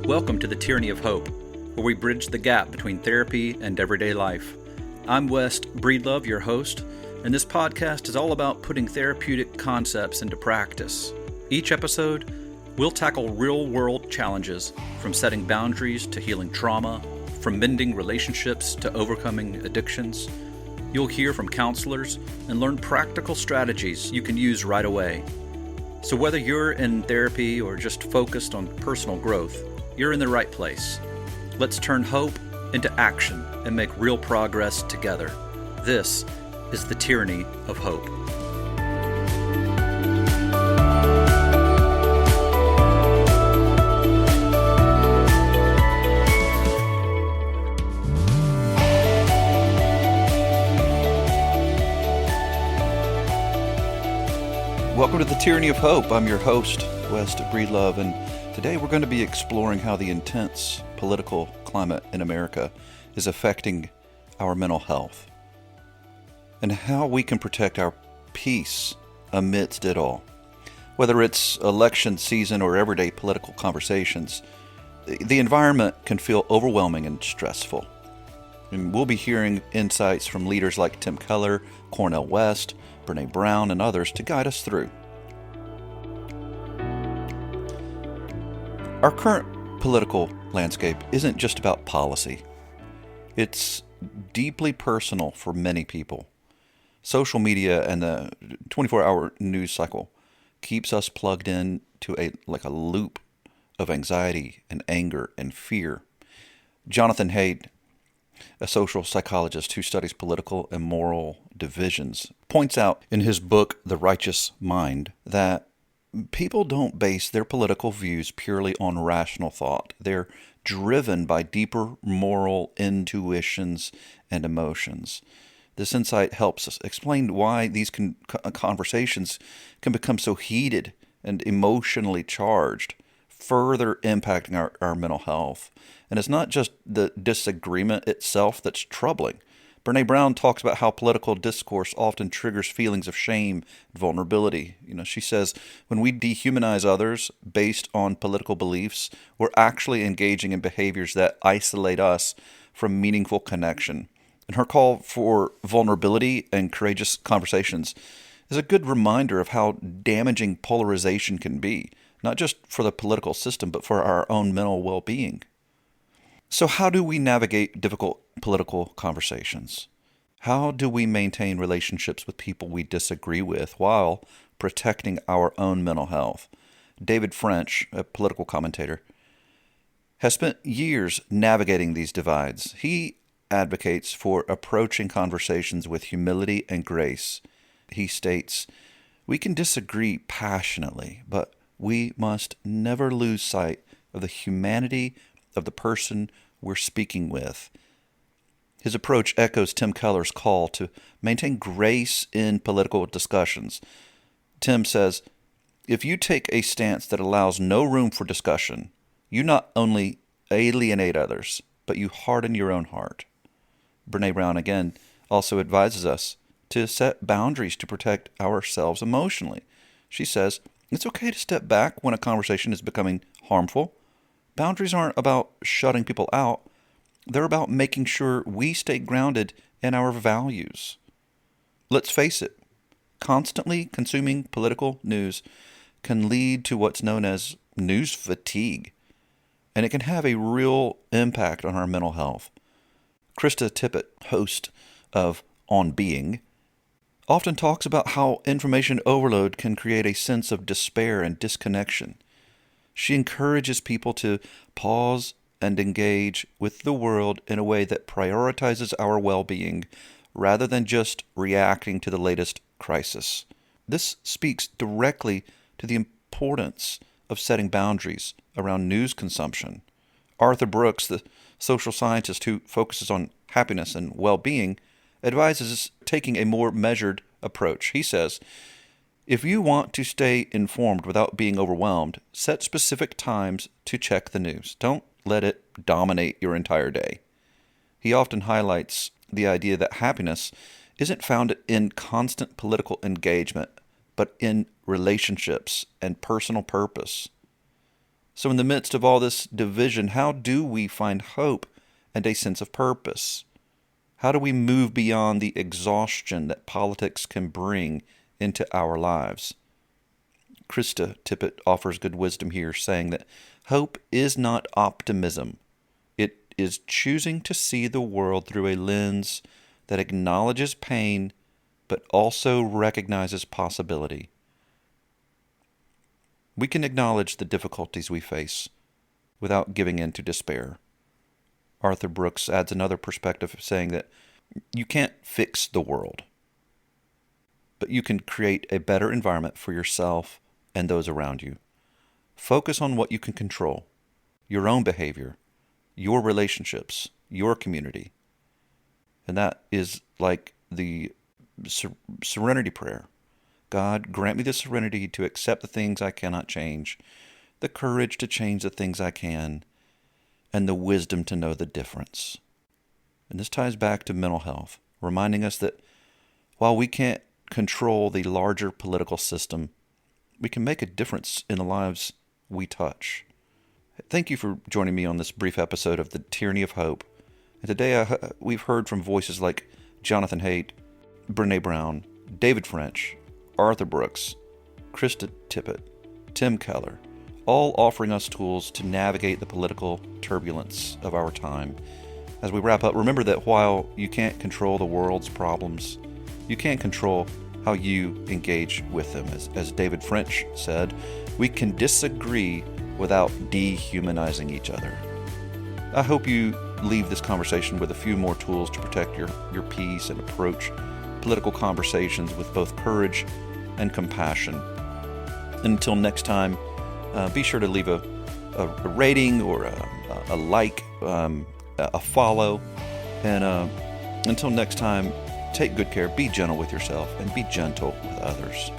Welcome to the Tyranny of Hope, where we bridge the gap between therapy and everyday life. I'm West Breedlove, your host, and this podcast is all about putting therapeutic concepts into practice. Each episode, we'll tackle real-world challenges, from setting boundaries to healing trauma, from mending relationships to overcoming addictions. You'll hear from counselors and learn practical strategies you can use right away. So whether you're in therapy or just focused on personal growth, you're in the right place. Let's turn hope into action and make real progress together. This is the Tyranny of Hope. Welcome to the Tyranny of Hope. I'm your host, West Breedlove, and today we're going to be exploring how the intense political climate in America is affecting our mental health and how we can protect our peace amidst it all. Whether it's election season or everyday political conversations, the environment can feel overwhelming and stressful. And we'll be hearing insights from leaders like Tim Keller, Cornel West, Brene Brown, and others to guide us through. Our current political landscape isn't just about policy. It's deeply personal for many people. Social media and the 24-hour news cycle keeps us plugged in to a loop of anxiety and anger and fear. Jonathan Haidt, a social psychologist who studies political and moral divisions, points out in his book, The Righteous Mind, that people don't base their political views purely on rational thought. They're driven by deeper moral intuitions and emotions. This insight helps us explain why these conversations can become so heated and emotionally charged, further impacting our mental health. And it's not just the disagreement itself that's troubling. Brene Brown talks about how political discourse often triggers feelings of shame and vulnerability. She says, when we dehumanize others based on political beliefs, we're actually engaging in behaviors that isolate us from meaningful connection. And her call for vulnerability and courageous conversations is a good reminder of how damaging polarization can be, not just for the political system, but for our own mental well-being. So how do we navigate difficult political conversations? How do we maintain relationships with people we disagree with while protecting our own mental health? David French, a political commentator, has spent years navigating these divides. He advocates for approaching conversations with humility and grace. He states, "We can disagree passionately, but we must never lose sight of the humanity of the person we're speaking with." His approach echoes Tim Keller's call to maintain grace in political discussions. Tim says, if you take a stance that allows no room for discussion, you not only alienate others, but you harden your own heart. Brene Brown, again, also advises us to set boundaries to protect ourselves emotionally. She says, it's okay to step back when a conversation is becoming harmful. Boundaries aren't about shutting people out. They're about making sure we stay grounded in our values. Let's face it, constantly consuming political news can lead to what's known as news fatigue, and it can have a real impact on our mental health. Krista Tippett, host of On Being, often talks about how information overload can create a sense of despair and disconnection. She encourages people to pause and engage with the world in a way that prioritizes our well-being rather than just reacting to the latest crisis. This speaks directly to the importance of setting boundaries around news consumption. Arthur Brooks, the social scientist who focuses on happiness and well-being, advises taking a more measured approach. He says, if you want to stay informed without being overwhelmed, set specific times to check the news. Don't let it dominate your entire day. He often highlights the idea that happiness isn't found in constant political engagement, but in relationships and personal purpose. So in the midst of all this division, how do we find hope and a sense of purpose? How do we move beyond the exhaustion that politics can bring into our lives? Krista Tippett offers good wisdom here, saying that hope is not optimism. It is choosing to see the world through a lens that acknowledges pain but also recognizes possibility. We can acknowledge the difficulties we face without giving in to despair. Arthur Brooks adds another perspective, saying that you can't fix the world, but you can create a better environment for yourself and those around you. Focus on what you can control: your own behavior, your relationships, your community. And that is like the serenity prayer. God, grant me the serenity to accept the things I cannot change, the courage to change the things I can, and the wisdom to know the difference. And this ties back to mental health, reminding us that while we can't control the larger political system, we can make a difference in the lives we touch. Thank you for joining me on this brief episode of the Tyranny of Hope. And today we've heard from voices like Jonathan Haidt, Brene Brown, David French, Arthur Brooks, Krista Tippett, Tim Keller, all offering us tools to navigate the political turbulence of our time. As we wrap up, remember that while you can't control the world's problems, you can control how you engage with them. As David French said, we can disagree without dehumanizing each other. I hope you leave this conversation with a few more tools to protect your peace and approach political conversations with both courage and compassion. Until next time, be sure to leave a rating or a like, a follow. And until next time, take good care, be gentle with yourself, and be gentle with others.